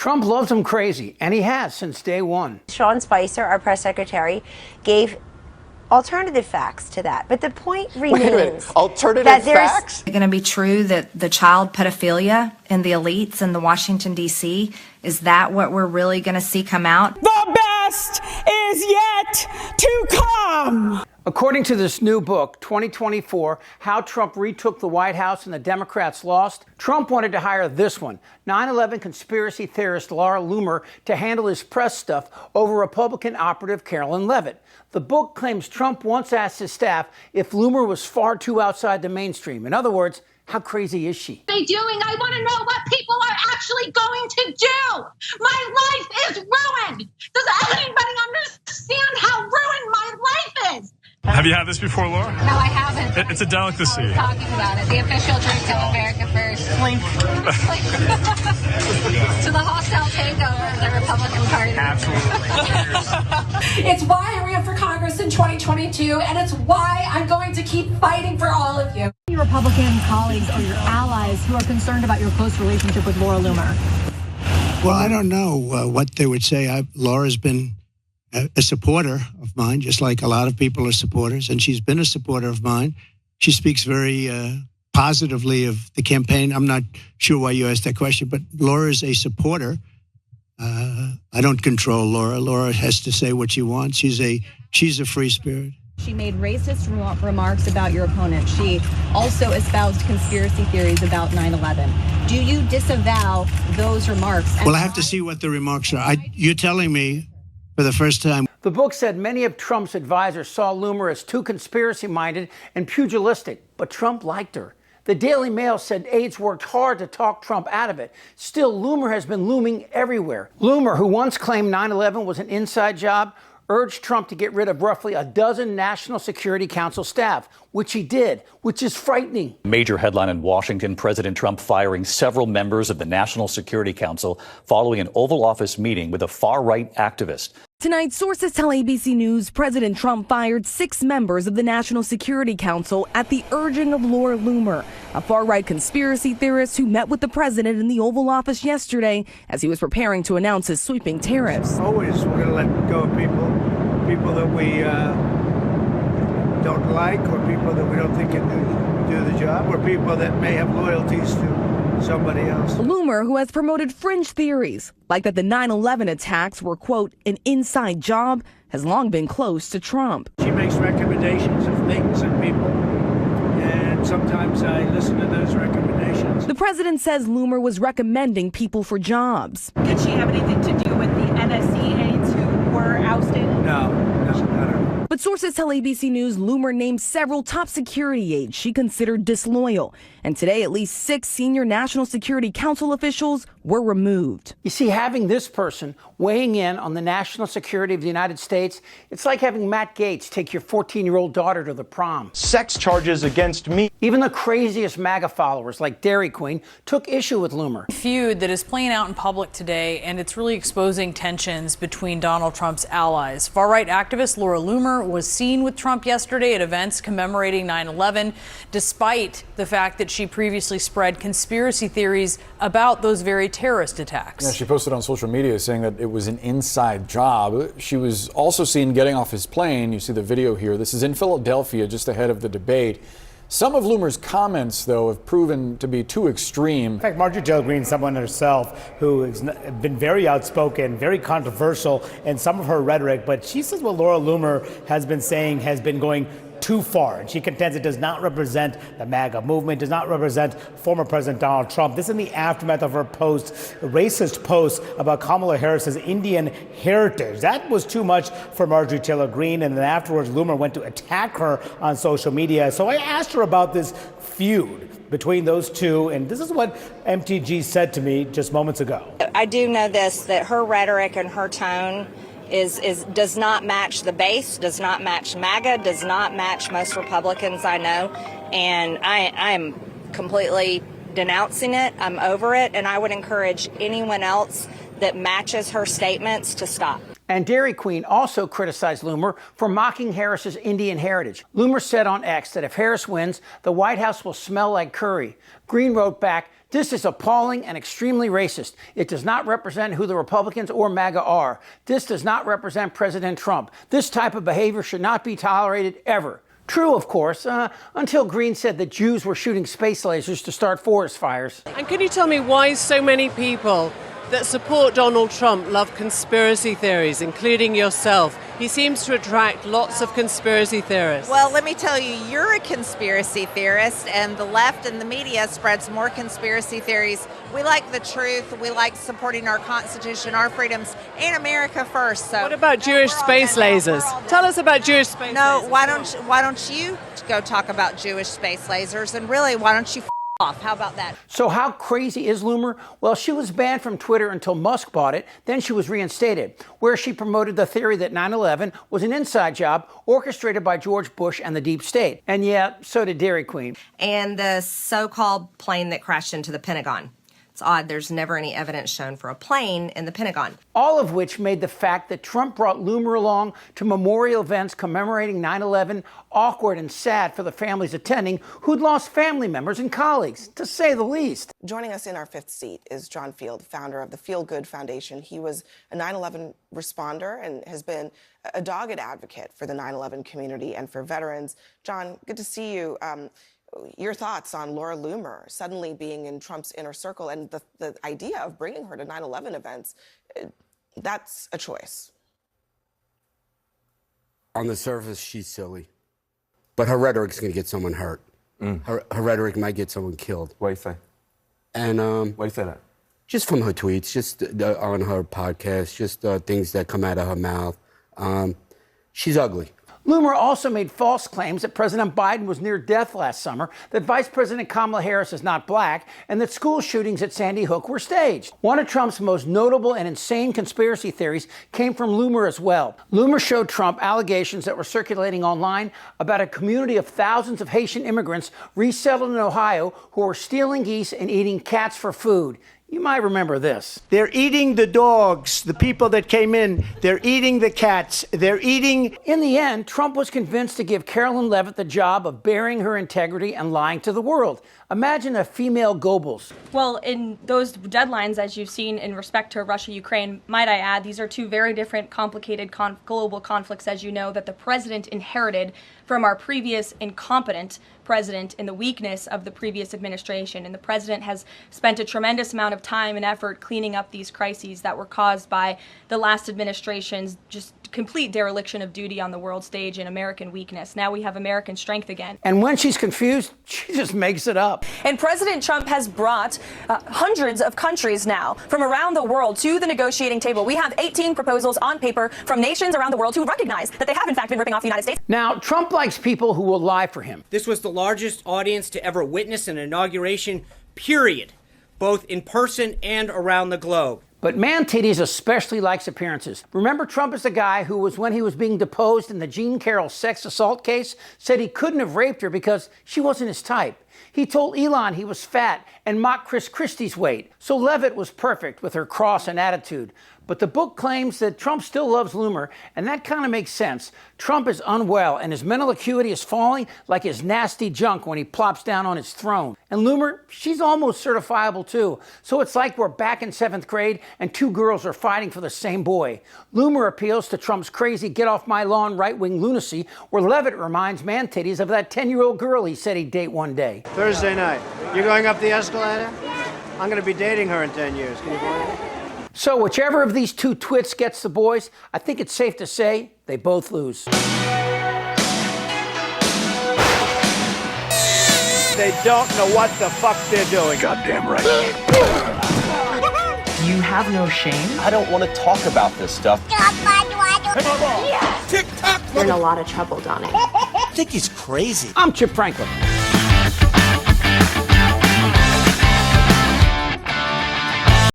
Trump loves him crazy, and he has since day one. Sean Spicer, our press secretary, gave alternative facts to that. But the point remains. Wait a minute. Alternative facts? Is it going to be true that the child pedophilia in the elites in the Washington, D.C., is that what we're really going to see come out? The best is yet to come. According to this new book, 2024, How Trump Retook the White House and the Democrats Lost, Trump wanted to hire this one, 9/11 conspiracy theorist Laura Loomer, to handle his press stuff over Republican operative Karoline Leavitt. The book claims Trump once asked his staff if Loomer was far too outside the mainstream. In other words, how crazy is she? What are they doing? I want to know what people are actually going to do. My life is ruined. Does anybody understand how ruined my life is? Have you had this before, Laura? No, I haven't. It's a delicacy. Talking about it. The official drink of America First. To the hostile takeover of the Republican Party. Absolutely. It's why I ran for Congress in 2022, and it's why I'm going to keep fighting for all of you. Your Republican colleagues or your allies who are concerned about your close relationship with Laura Loomer? Well, I don't know what they would say. Laura's been a supporter of mine, just like a lot of people are supporters, and she's been a supporter of mine. She speaks very positively of the campaign. I'm not sure why you asked that question, but Laura is a supporter. I don't control Laura. Laura has to say what she wants. She's a free spirit. She made racist remarks about your opponent. She also espoused conspiracy theories about 9/11. Do you disavow those remarks? Well, I have to see what the remarks are. You're telling me for the first time. The book said many of Trump's advisors saw Loomer as too conspiracy-minded and pugilistic, but Trump liked her. The Daily Mail said aides worked hard to talk Trump out of it. Still, Loomer has been looming everywhere. Loomer, who once claimed 9/11 was an inside job, urged Trump to get rid of roughly a dozen National Security Council staff, which he did, which is frightening. Major headline in Washington, President Trump firing several members of the National Security Council following an Oval Office meeting with a far-right activist. Tonight, sources tell ABC News President Trump fired 6 members of the National Security Council at the urging of Laura Loomer, a far-right conspiracy theorist who met with the president in the Oval Office yesterday as he was preparing to announce his sweeping tariffs. Always we're going to let go of people that we don't like, or people that we don't think can do the job, or people that may have loyalties to somebody else. Loomer, who has promoted fringe theories, like that the 9/11 attacks were, quote, an inside job, has long been close to Trump. She makes recommendations of things and people, and sometimes I listen to those recommendations. The president says Loomer was recommending people for jobs. Did she have anything to do with the NSC aides who were ousted? No, not at all. But sources tell ABC News Loomer named several top security aides she considered disloyal. And today, at least 6 senior National Security Council officials were removed. You see, having this person weighing in on the national security of the United States, it's like having Matt Gaetz take your 14-year-old daughter to the prom. Sex charges against me. Even the craziest MAGA followers, like Dairy Queen, took issue with Loomer. Feud that is playing out in public today, and it's really exposing tensions between Donald Trump's allies. Far-right activist Laura Loomer was seen with Trump yesterday at events commemorating 9/11, despite the fact that she previously spread conspiracy theories about those very terrorist attacks. Yeah, she posted on social media saying that it was an inside job. She was also seen getting off his plane. You see the video here. This is in Philadelphia, just ahead of the debate. Some of Loomer's comments, though, have proven to be too extreme. In fact, Marjorie Taylor Greene, someone herself who has been very outspoken, very controversial in some of her rhetoric, but she says what Laura Loomer has been saying has been going too far. And she contends it does not represent the MAGA movement, does not represent former President Donald Trump. This in the aftermath of her racist post about Kamala Harris's Indian heritage. That was too much for Marjorie Taylor Greene, and then afterwards Loomer went to attack her on social media. So I asked her about this feud between those two, and this is what MTG said to me just moments ago. I do know this, that her rhetoric and her tone does not match the base, does not match MAGA, does not match most Republicans I know, and I'm completely denouncing it. I'm over it, and I would encourage anyone else that matches her statements to stop. And Dairy Queen also criticized Loomer for mocking Harris's Indian heritage. Loomer said on X that if Harris wins, the White House will smell like curry. Green wrote back, This is appalling and extremely racist. It does not represent who the Republicans or MAGA are. This does not represent President Trump. This type of behavior should not be tolerated ever. True, of course, until Green said that Jews were shooting space lasers to start forest fires. And can you tell me why so many people that support Donald Trump love conspiracy theories, including yourself? He seems to attract lots of conspiracy theorists. Well, let me tell you, you're a conspiracy theorist, and the left and the media spreads more conspiracy theories. We like the truth. We like supporting our Constitution, our freedoms, and America first. So, what about Jewish space lasers? Tell us about Jewish space lasers. No, why don't you go talk about Jewish space lasers? And really, why don't you off? How about that? So how crazy is Loomer? Well, she was banned from Twitter until Musk bought it. Then she was reinstated, where she promoted the theory that 9/11 was an inside job orchestrated by George Bush and the deep state. And yeah, so did Dairy Queen. And the so-called plane that crashed into the Pentagon. It's odd, there's never any evidence shown for a plane in the Pentagon. All of which made the fact that Trump brought Loomer along to memorial events commemorating 9/11 awkward and sad for the families attending who'd lost family members and colleagues, to say the least. Joining us in our fifth seat is John Field, founder of the Feel Good Foundation. He was a 9/11 responder and has been a dogged advocate for the 9/11 community and for veterans. John, good to see you. Your thoughts on Laura Loomer suddenly being in Trump's inner circle and the idea of bringing her to 9/11 events, that's a choice. On the surface, she's silly. But her rhetoric's going to get someone hurt. Her rhetoric might get someone killed. Why do you say? And why do you say that? Just from her tweets, just on her podcast, just things that come out of her mouth. She's ugly. Loomer also made false claims that President Biden was near death last summer, that Vice President Kamala Harris is not black, and that school shootings at Sandy Hook were staged. One of Trump's most notable and insane conspiracy theories came from Loomer as well. Loomer showed Trump allegations that were circulating online about a community of thousands of Haitian immigrants resettled in Ohio who were stealing geese and eating cats for food. You might remember this. They're eating the dogs, the people that came in. They're eating the cats. They're eating. In the end, Trump was convinced to give Karoline Leavitt the job of burying her integrity and lying to the world. Imagine a female Goebbels. Well, in those deadlines, as you've seen in respect to Russia, Ukraine, might I add, these are two very different, complicated global conflicts, as you know, that the president inherited from our previous incompetent president in the weakness of the previous administration. And the president has spent a tremendous amount of time and effort cleaning up these crises that were caused by the last administration's just complete dereliction of duty on the world stage and American weakness. Now we have American strength again. And when she's confused, she just makes it up. And President Trump has brought hundreds of countries now from around the world to the negotiating table. We have 18 proposals on paper from nations around the world who recognize that they have in fact been ripping off the United States. Now, Trump likes people who will lie for him. This was the largest audience to ever witness an inauguration, period, both in person and around the globe. But man titties especially likes appearances. Remember, Trump is the guy who was, when he was being deposed in the Jean Carroll sex assault case, said he couldn't have raped her because she wasn't his type. He told Elon he was fat and mocked Chris Christie's weight. So Leavitt was perfect with her cross and attitude. But the book claims that Trump still loves Loomer, and that kind of makes sense. Trump is unwell, and his mental acuity is falling like his nasty junk when he plops down on his throne. And Loomer, she's almost certifiable too. So it's like we're back in 7th grade and two girls are fighting for the same boy. Loomer appeals to Trump's crazy get-off-my-lawn right-wing lunacy, where Leavitt reminds man titties of that 10-year-old girl he said he'd date one day. Thursday night, you're going up the escalator? I'm going to be dating her in 10 years. Can you believe it? So whichever of these two twits gets the boys, I think it's safe to say they both lose. They don't know what the fuck they're doing. Goddamn right. You have no shame? I don't want to talk about this stuff. You're in a lot of trouble, Donnie. I think he's crazy. I'm Chip Franklin.